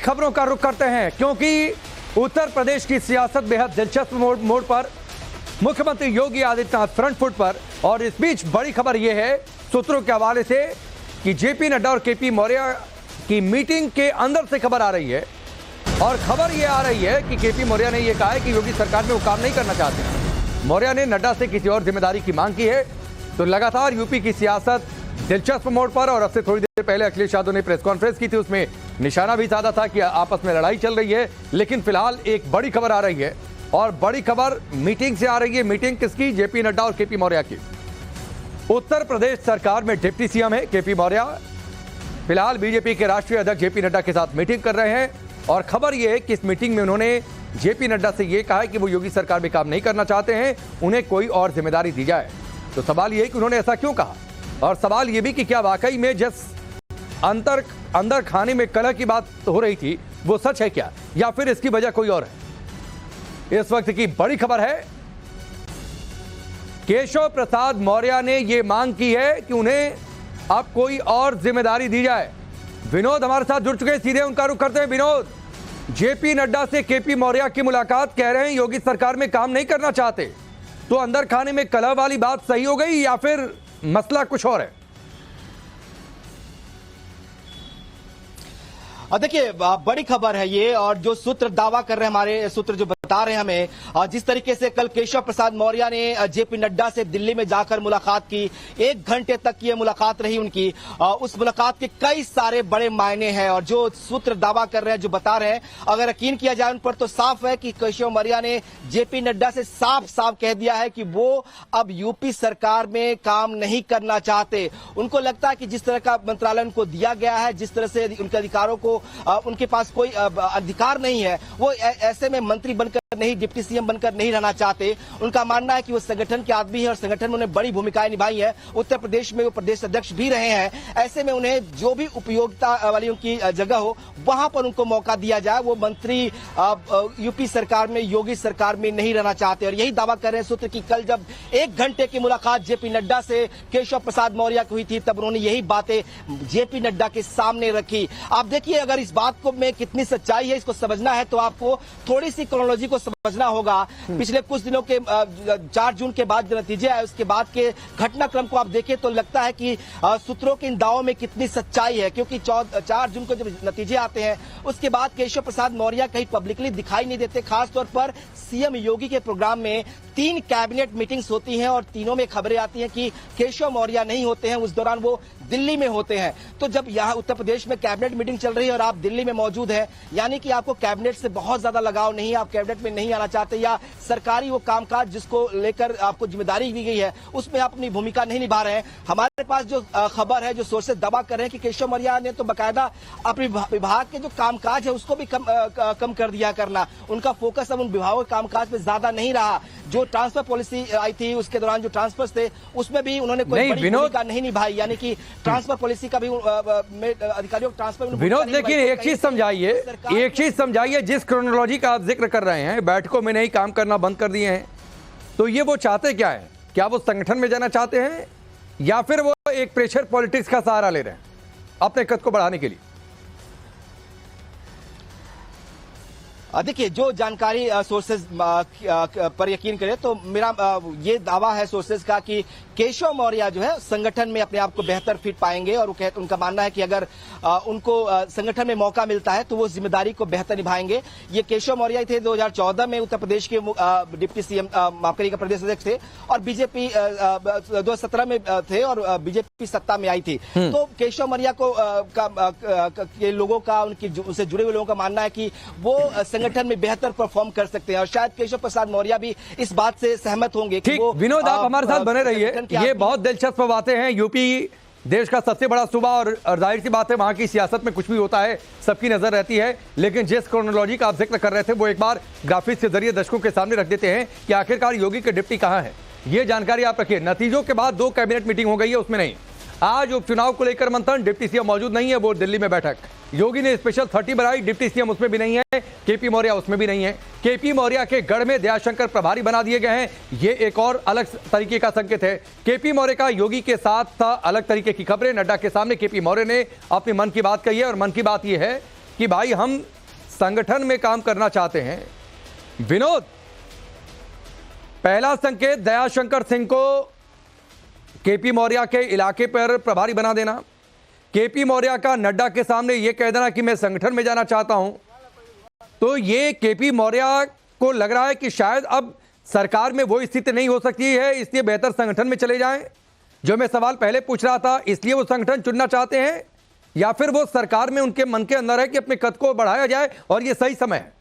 खबरों का रुख करते हैं क्योंकि उत्तर प्रदेश की सियासत बेहद दिलचस्प मोड़ पर, मुख्यमंत्री योगी आदित्यनाथ फ्रंट फुट पर। और इस बीच बड़ी खबर यह है सूत्रों के हवाले से कि जेपी नड्डा और केपी मौर्य की मीटिंग के अंदर से खबर आ रही है, और खबर यह आ रही है कि केपी मौर्य ने यह कहा है कि योगी सरकार में वो काम नहीं करना चाहते। मौर्य ने नड्डा से किसी और जिम्मेदारी की मांग की है। तो लगातार यूपी की सियासत दिलचस्प मोड़ पर, और अब से थोड़ी देर पहले अखिलेश यादव ने प्रेस कॉन्फ्रेंस की थी, उसमें निशाना भी साधा था कि आपस में लड़ाई चल रही है। लेकिन फिलहाल एक बड़ी खबर आ रही है, और बड़ी खबर मीटिंग से आ रही है। मीटिंग किसकी? जेपी नड्डा और केपी मौर्य की। उत्तर प्रदेश सरकार में डिप्टी सीएम है केपी मौर्य। फिलहाल बीजेपी के राष्ट्रीय अध्यक्ष जेपी नड्डा के साथ मीटिंग कर रहे हैं, और खबर यह है कि इस मीटिंग में उन्होंने जेपी नड्डा से यह कहा है कि वो योगी सरकार में काम नहीं करना चाहते हैं, उन्हें कोई और जिम्मेदारी दी जाए। तो सवाल यह है कि उन्होंने ऐसा क्यों कहा, और सवाल यह भी कि क्या वाकई में जिस अंदर खाने में कलह की बात हो रही थी वो सच है क्या, या फिर इसकी वजह कोई और है। इस वक्त की बड़ी खबर है, केशव प्रसाद मौर्य ने यह मांग की है कि उन्हें अब कोई और जिम्मेदारी दी जाए। विनोद हमारे साथ जुड़ चुके हैं, सीधे उनका रुख करते हैं। विनोद, जेपी नड्डा से केपी मौर्य की मुलाकात, कह रहे हैं योगी सरकार में काम नहीं करना चाहते। तो अंदर खाने में कलह वाली बात सही हो गई या फिर मसला कुछ और है? देखिए, बड़ी खबर है ये, और जो सूत्र दावा कर रहे हैं, हमारे सूत्र जो बता रहे हैं हमें, जिस तरीके से कल केशव प्रसाद मौर्य ने जेपी नड्डा से दिल्ली में जाकर मुलाकात की, 1 घंटे तक ये मुलाकात रही उनकी, उस मुलाकात के कई सारे बड़े मायने हैं। और जो सूत्र दावा कर रहे हैं, जो बता रहे हैं, अगर यकीन किया जाए उन पर, तो साफ है कि केशव मौर्य ने जेपी नड्डा से साफ साफ कह दिया है कि वो अब यूपी सरकार में काम नहीं करना चाहते। उनको लगता है कि जिस तरह का मंत्रालय उनको दिया गया है, जिस तरह से उनके अधिकारों को उनके पास कोई अधिकार नहीं है, वो ऐसे में मंत्री बनकर नहीं, डिप्टी सीएम बनकर नहीं रहना चाहते। उनका मानना है कि वो संगठन के आदमी है और संगठन में उन्हें बड़ी भूमिकाएं निभाई है। उत्तर प्रदेश में वो प्रदेश अध्यक्ष भी रहे हैं। ऐसे में उन्हें जो भी उपयोगिता वाली उनकी जगह हो, वहां पर उनको मौका दिया जाए। वो मंत्री यूपी सरकार में, योगी सरकार में नहीं रहना चाहते। और यही दावा कर रहे हैं सूत्र की कल जब 1 घंटे की मुलाकात जेपी नड्डा से केशव प्रसाद मौर्य की हुई थी, तब उन्होंने यही बातें जेपी नड्डा के सामने रखी। आप देखिए, अगर इस बात को में कितनी सच्चाई है, इसको समझना है तो आपको थोड़ी सी क्रोनोलॉजी को समझना होगा। पिछले कुछ दिनों के 4 जून के बाद जो नतीजे आए, उसके बाद के घटनाक्रम को आप देखें तो लगता है कि सूत्रों के इन दावों में कितनी सच्चाई है। क्योंकि 4 जून को जब नतीजे आते हैं, उसके बाद केशव प्रसाद मौर्य कहीं पब्लिकली दिखाई नहीं देते। खासतौर पर सीएम योगी के प्रोग्राम में 3 कैबिनेट मीटिंग्स होती हैं, और तीनों में खबरें आती हैं कि केशव मौर्य नहीं होते हैं। उस दौरान वो दिल्ली में होते हैं। तो जब यहाँ उत्तर प्रदेश में कैबिनेट मीटिंग चल रही है और आप दिल्ली में मौजूद हैं, यानी कि आपको कैबिनेट से बहुत ज्यादा लगाव नहीं है, आप कैबिनेट में नहीं आना चाहते, या सरकारी वो कामकाज जिसको लेकर आपको जिम्मेदारी दी गई है उसमें आप अपनी भूमिका नहीं निभा रहे हैं। हमारे पास जो खबर है, जो सोर्सेज दावा कर रहे हैं कि केशव मौर्य ने तो बाकायदा अपने विभाग के जो कामकाज है उसको भी कम कर दिया करना। उनका फोकस अब उन विभागों के कामकाज में ज्यादा नहीं रहा। जो ट्रांसफर पॉलिसी आई थी, उसके दौरान जो ट्रांसफर्स थे, उसमें भी उन्होंने कोई बड़ी भूमिका नहीं निभाई। यानी कि ट्रांसफर पॉलिसी का भी अधिकारियों को ट्रांसफर। विनोद, लेकिन एक चीज समझाइए, जिस क्रोनोलॉजी का आप जिक्र कर रहे हैं, बैठकों में नहीं काम करना बंद कर दिए हैं, तो ये वो चाहते क्या है? क्या वो संगठन में जाना चाहते हैं, या फिर वो एक प्रेशर पॉलिटिक्स का सहारा ले रहे हैं अपने कद को बढ़ाने के लिए? देखिए, जो जानकारी सोर्सेज पर यकीन करें तो मेरा ये दावा है सोर्सेज का कि केशव मौर्य जो है संगठन में अपने आप को बेहतर फिट पाएंगे, और उनका मानना है कि अगर उनको संगठन में मौका मिलता है तो वो जिम्मेदारी को बेहतर निभाएंगे। ये केशव मौर्य थे 2014 में उत्तर प्रदेश के डिप्टी सीएम, माफ करिएगा, प्रदेश अध्यक्ष थे, और बीजेपी 2017 में थे और बीजेपी सत्ता में आई थी। तो केशव मौर्य को के लोगों का, उनसे जुड़े हुए लोगों का मानना है कि वो संगठन में बेहतर परफॉर्म कर सकते हैं, और शायद केशव प्रसाद मौर्य भी इस बात से सहमत होंगे। ठीक, विनोद, आप हमारे साथ बने रहिए। ये बहुत दिलचस्प बातें हैं। यूपी देश का सबसे बड़ा सूबा, और जाहिर सी बात है वहां की सियासत में कुछ भी होता है सबकी नजर रहती है। लेकिन जिस क्रोनोलॉजी का आप जिक्र कर रहे थे, वो एक बार ग्राफिक्स के जरिए दर्शकों के सामने रख देते हैं कि आखिरकार योगी के डिप्टी कहां है। ये जानकारी आप रखिए। नतीजों के बाद 2 कैबिनेट मीटिंग हो गई है, उसमें नहीं। आज उपचुनाव को लेकर मंथन, डिप्टी सीएम मौजूद नहीं है, वो दिल्ली में बैठक। योगी ने स्पेशल 30 बनाई, डिप्टी सीएम उसमें भी नहीं है, केपी मौर्य उसमें भी नहीं है। केपी मौर्य के गढ़ में दयाशंकर प्रभारी बना दिए गए हैं, ये एक और अलग तरीके का संकेत है। केपी मौर्य का योगी के साथ अलग तरीके की खबरें। नड्डा के सामने केपी मौर्य ने अपने मन की बात कही है, और मन की बात यह है कि भाई हम संगठन में काम करना चाहते हैं। विनोद, पहला संकेत दयाशंकर सिंह को केपी मौर्य के इलाके पर प्रभारी बना देना, केपी मौर्य का नड्डा के सामने यह कह देना कि मैं संगठन में जाना चाहता हूं, तो ये केपी मौर्य को लग रहा है कि शायद अब सरकार में वो स्थिति नहीं हो सकती है, इसलिए बेहतर संगठन में चले जाएं। जो मैं सवाल पहले पूछ रहा था, इसलिए वो संगठन चुनना चाहते हैं, या फिर वो सरकार में उनके मन के अंदर है कि अपने कद को बढ़ाया जाए और ये सही समय है?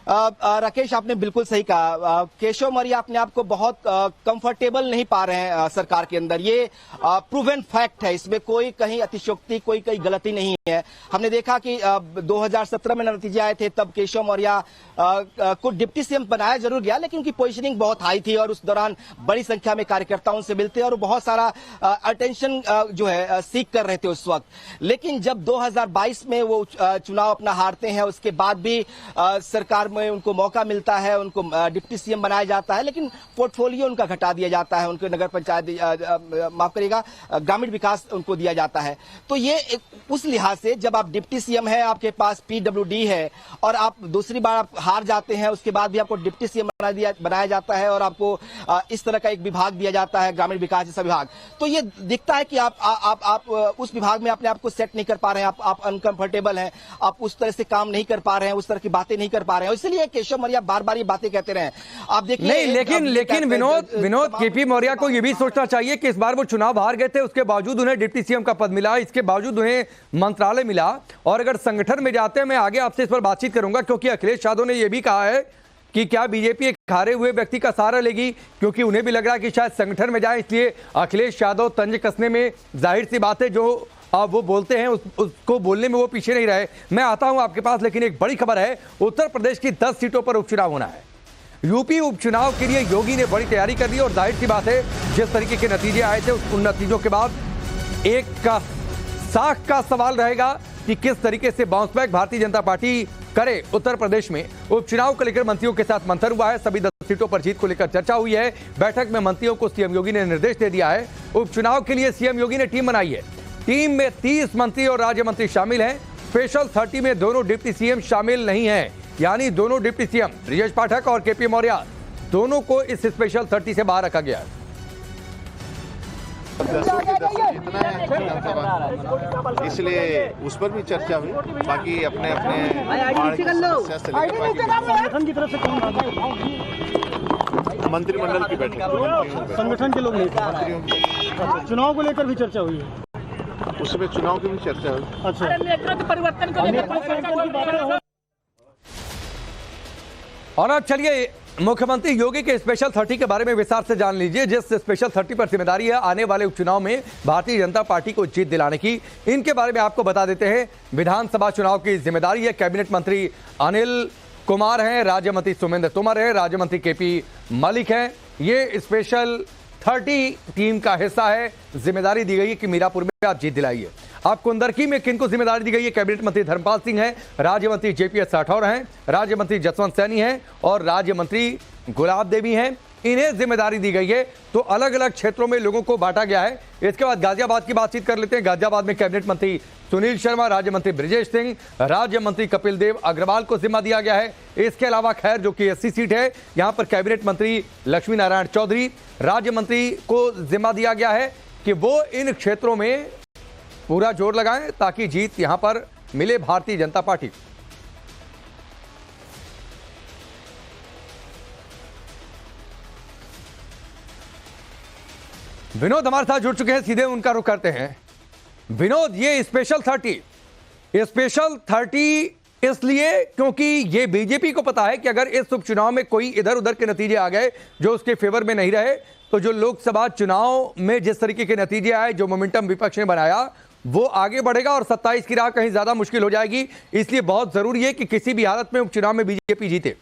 राकेश, आपने बिल्कुल सही कहा। केशव मौर्य अपने आप को बहुत कंफर्टेबल नहीं पा रहे हैं सरकार के अंदर। ये प्रूवन फैक्ट है, इसमें कोई कहीं अतिशयोक्ति, कोई कहीं गलती नहीं है। हमने देखा कि 2017 में नतीजे आए थे, तब केशव मौर्य को डिप्टी सीएम बनाया जरूर गया, लेकिन उनकी पोजीशनिंग बहुत हाई थी और उस दौरान बड़ी संख्या में कार्यकर्ता उनसे मिलते और बहुत सारा अटेंशन जो है सीख कर रहे थे उस वक्त। लेकिन जब 2022 में वो चुनाव अपना हारते हैं, उसके बाद भी सरकार में उनको मौका मिलता है, उनको डिप्टी सीएम बनाया जाता है, लेकिन पोर्टफोलियो उनका घटा दिया जाता है, उनको नगर पंचायत माफ करिएगा ग्रामीण विकास उनको दिया जाता है। तो ये उस लिहाज से जब आप डिप्टी सीएम है, आपके पास पीडब्ल्यूडी है और आप दूसरी बार आप हार जाते हैं, उसके बाद भी आपको डिप्टी सीएम बनाया जाता है और आपको इस तरह का एक विभाग दिया जाता है, ग्रामीण विकास जैसा विभाग, तो ये दिखता है कि आप उस विभाग में अपने आप को सेट नहीं कर पा रहे हैं, आप अनकंफर्टेबल हैं, आप उस तरह से काम नहीं कर पा रहे हैं, उस तरह की बातें नहीं कर पा रहे हैं। इसलिए केशव मौर्य बार बार ये बातें कहते रहे। आप देखिए नहीं, लेकिन विनोद केपी मौर्य को यह भी सोचना चाहिए कि इस बार वो चुनाव हार गए थे, उसके बावजूद उन्हें डिप्टी सीएम का पद मिला, इसके बावजूद उन्हें मंत्रालय मिला, और अगर संगठन में जाते हैं, मैं आगे आपसे इस पर बातचीत करूंगा, क्योंकि अखिलेश यादव ने यह भी कहा है कि क्या बीजेपी एक हारे हुए व्यक्ति का सहारा लेगी, क्योंकि उन्हें भी लग रहा है कि शायद संगठन में जाए, इसलिए अखिलेश यादव तंज कसने में जाहिर सी बात है जो वो बोलते हैं उसको बोलने में वो पीछे नहीं रहे। मैं आता हूं आपके पास, लेकिन एक बड़ी खबर है, उत्तर प्रदेश की 10 सीटों पर उपचुनाव होना है। यूपी उपचुनाव के लिए योगी ने बड़ी तैयारी कर ली और जाहिर सी बात है जिस तरीके के नतीजे आए थे उन नतीजों के बाद एक का साख का सवाल रहेगा कि किस तरीके से bounce back Bharatiya Janata party करे। उत्तर प्रदेश में उपचुनाव को लेकर मंत्रियों के साथ मंथन हुआ है, सभी 10 सीटों पर जीत को लेकर चर्चा हुई है। बैठक में मंत्रियों को सीएम योगी ने निर्देश दे दिया है। उपचुनाव के लिए सीएम योगी ने टीम बनाई है, टीम में 30 मंत्री और राज्य मंत्री शामिल हैं। स्पेशल 30 में दोनों डिप्टी सीएम शामिल नहीं हैं, यानी दोनों डिप्टी सीएम ब्रिजेश पाठक और केपी मौर्य दोनों को इस स्पेशल 30 से बाहर रखा गया है। इसलिए उस पर भी चर्चा हुई, बाकी अपने मंत्रिमंडल की बैठक, संगठन के लोग नहीं, चुनाव को लेकर भी चर्चा हुई है, उस समय चुनाव की भी चर्चा हुई। अच्छा, नेतृत्व परिवर्तन को लेकर। और अब चलिए मुख्यमंत्री योगी के स्पेशल 30 के बारे में विस्तार से जान लीजिए। जिस स्पेशल 30 पर जिम्मेदारी है आने वाले उपचुनाव में भारतीय जनता पार्टी को जीत दिलाने की, इनके बारे में आपको बता देते हैं। विधानसभा चुनाव की जिम्मेदारी है, कैबिनेट मंत्री अनिल कुमार हैं, राज्य मंत्री सुमेंद्र तोमर है, राज्य मंत्री केपी मलिक हैं। ये स्पेशल 30 टीम का हिस्सा है। जिम्मेदारी दी गई है कि मीरापुर में आप जीत दिलाइए। आप कुंदरकी में किनको जिम्मेदारी दी गई है? कैबिनेट मंत्री धर्मपाल सिंह हैं, राज्य मंत्री जेपीएस राठौर हैं, राज्य मंत्री जसवंत सैनी हैं और राज्य मंत्री गुलाब देवी हैं। इन्हें जिम्मेदारी दी गई है, तो अलग अलग क्षेत्रों में लोगों को बांटा गया है। इसके बाद गाजियाबाद की बातचीत कर लेते हैं। गाजियाबाद में कैबिनेट मंत्री सुनील शर्मा, राज्य मंत्री ब्रिजेश सिंह, राज्य मंत्री कपिल देव अग्रवाल को जिम्मा दिया गया है। इसके अलावा खैर जो कि 80 सीट है, यहां पर कैबिनेट मंत्री लक्ष्मी नारायण चौधरी, राज्य मंत्री को जिम्मा दिया गया है कि वो इन क्षेत्रों में पूरा जोर लगाएं ताकि जीत यहां पर मिले भारतीय जनता पार्टी। विनोद हमारे साथ जुड़ चुके हैं, सीधे उनका रुख करते हैं। विनोद, ये स्पेशल 30 इसलिए क्योंकि ये बीजेपी को पता है कि अगर इस उपचुनाव में कोई इधर उधर के नतीजे आ गए जो उसके फेवर में नहीं रहे, तो जो लोकसभा चुनाव में जिस तरीके के नतीजे आए, जो मोमेंटम विपक्ष ने बनाया, वो आगे बढ़ेगा और 27 की राह कहीं ज्यादा मुश्किल हो जाएगी। इसलिए बहुत जरूरी है कि किसी भी हालत में उपचुनाव में बीजेपी जीते।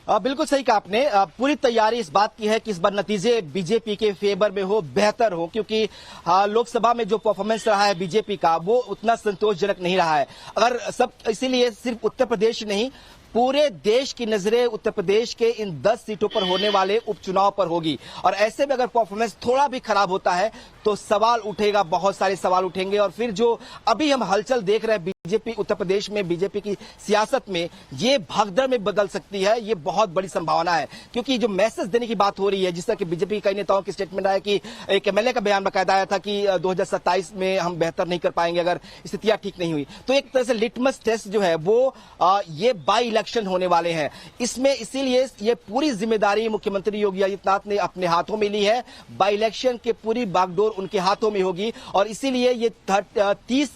बिल्कुल सही कहा आपने। पूरी तैयारी इस बात की है कि इस बार नतीजे बीजेपी के फेवर में हो, बेहतर हो, क्योंकि लोकसभा में जो परफॉर्मेंस रहा है बीजेपी का वो उतना संतोषजनक नहीं रहा है। अगर सब, इसीलिए सिर्फ उत्तर प्रदेश नहीं पूरे देश की नजरें उत्तर प्रदेश के इन 10 सीटों पर होने वाले उपचुनाव पर होगी। और ऐसे में अगर परफॉर्मेंस थोड़ा भी खराब होता है तो सवाल उठेगा, बहुत सारे सवाल उठेंगे। और फिर जो अभी हम हलचल देख रहे हैं बीजेपी उत्तर प्रदेश में, बीजेपी की सियासत में, ये भगदड़ में बदल सकती है, ये बहुत बड़ी संभावना है। क्योंकि जो मैसेज देने की बात हो रही है, जिस तरह की बीजेपी के कई नेताओं की स्टेटमेंट आया कि एक एमएलए का बयान बकायदा आया था कि 2027 में हम बेहतर नहीं कर पाएंगे अगर स्थितियां ठीक नहीं हुई। तो एक तरह से लिटमस टेस्ट जो है वो ये बाई इलेक्शन होने वाले हैं। इसमें इसीलिए ये पूरी जिम्मेदारी मुख्यमंत्री योगी आदित्यनाथ ने अपने हाथों में ली है। बाई इलेक्शन की पूरी बागडोर उनके हाथों में होगी और इसीलिए ये 30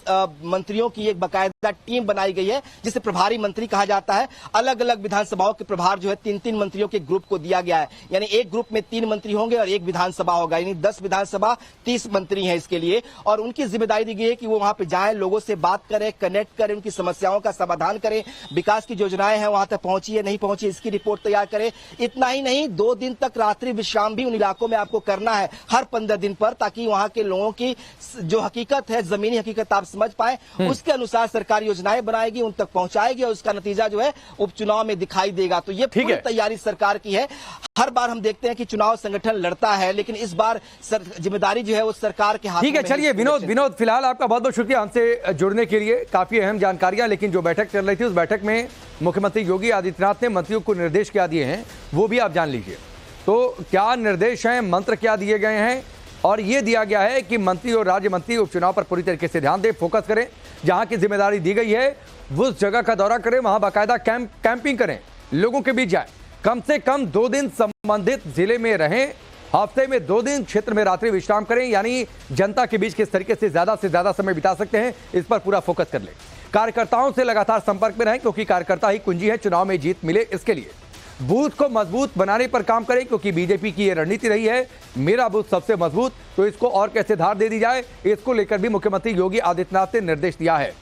मंत्रियों की एक बाकायदा टीम बनाई गई है जिसे प्रभारी मंत्री कहा जाता है। अलग अलग विधानसभाओं के प्रभार जो है 3-3 मंत्रियों के ग्रुप को दिया गया है। यानी एक ग्रुप में 3 मंत्री होंगे और एक विधानसभा होगा, यानी 10 विधानसभा 30 मंत्री हैं इसके लिए। और उनकी जिम्मेदारी दी गई है कि वो वहां पे जाएं, लोगों से बात करें, कनेक्ट करें, उनकी समस्याओं का समाधान करें, विकास की योजनाएं हैं वहां तक पहुंची है नहीं पहुंची इसकी रिपोर्ट तैयार करें। इतना ही नहीं, 2 दिन तक रात्रि विश्राम भी उन इलाकों में आपको करना है हर 15 दिन पर, ताकि वहां के लोगों की जो हकीकत है, जमीनी हकीकत आप समझ पाए। उसके अनुसार सरकार योजनाएं बनाएगी, उन तक पहुंचाएगी और उसका नतीजा जो है उपचुनाव में दिखाई देगा। तो ये पूरी तैयारी सरकार की है। हर बार हम देखते हैं कि चुनाव संगठन लड़ता है, लेकिन इस बार जिम्मेदारी जो है वो सरकार के हाथ में है। ठीक है, चलिए विनोद फिलहाल आपका बहुत बहुत शुक्रिया हमसे जुड़ने के लिए, काफी अहम जानकारियां। लेकिन जो बैठक चल रही थी उस बैठक में मुख्यमंत्री योगी आदित्यनाथ ने मंत्रियों को निर्देश क्या दिए हैं वो भी आप जान लीजिए। तो क्या निर्देश हैं, मंत्र क्या दिए गए हैं, और ये दिया गया है कि मंत्री और राज्य मंत्री उपचुनाव पर पूरी तरीके से ध्यान दें, फोकस करें, जहां की जिम्मेदारी दी गई है उस जगह का दौरा करें, वहां बाकायदा कैंपिंग करें, लोगों के बीच जाए, कम से कम 2 दिन संबंधित जिले में रहें, हफ्ते में 2 दिन क्षेत्र में रात्रि विश्राम करें, यानी जनता के बीच किस तरीके से ज्यादा समय बिता सकते हैं इस पर पूरा फोकस कर लें। कार्यकर्ताओं से लगातार संपर्क में रहें, क्योंकि कार्यकर्ता ही कुंजी है चुनाव में जीत मिले इसके लिए। बूथ को मजबूत बनाने पर काम करें, क्योंकि बीजेपी की यह रणनीति रही है मेरा बूथ सबसे मजबूत, तो इसको और कैसे धार दे दी जाए, इसको लेकर भी मुख्यमंत्री योगी आदित्यनाथ ने निर्देश दिया है।